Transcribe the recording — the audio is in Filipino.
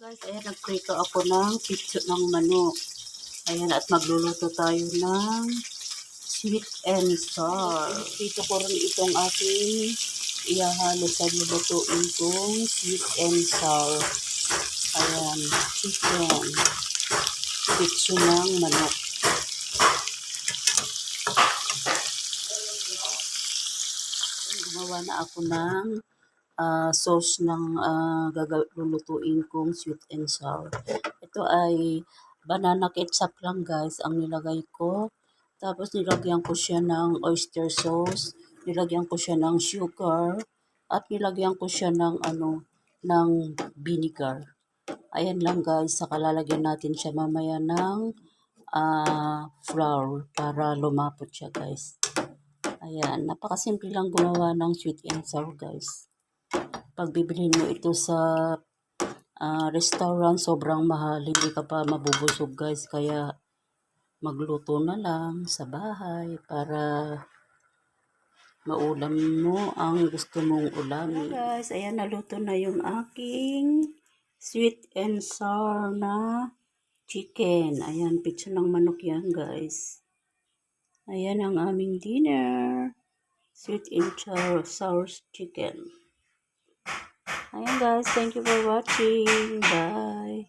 Guys, ayan, nagprito ako ng pitso ng manok. Ayan, at magluluto tayo ng sweet and sour. Dito ko rin itong aking ihahalo sa lulutuin kong sweet and sour. Ayan, chicken. Pitso ng manok. Gumawa na ako ng sauce ng lulutuin kong sweet and sour. Ito ay banana ketchup lang guys ang nilagay ko. Tapos nilagyan ko siya ng oyster sauce, nilagyan ko siya ng sugar, at nilagyan ko siya ng ng vinegar. Ayan lang guys, saka lalagyan natin siya mamaya ng flour para lumapot siya guys. Ayan, napakasimple lang gumawa ng sweet and sour guys. Pag bibilhin mo ito sa restaurant, sobrang mahal. Hindi ka pa mabubusog guys. Kaya magluto na lang sa bahay para maulam mo ang gusto mong ulamin. Guys, ayan, naluto na yung aking sweet and sour na chicken. Ayan, pitso ng manok yan guys. Ayan ang aming dinner. Sweet and sour chicken. Ayan guys, thank you for watching. Bye.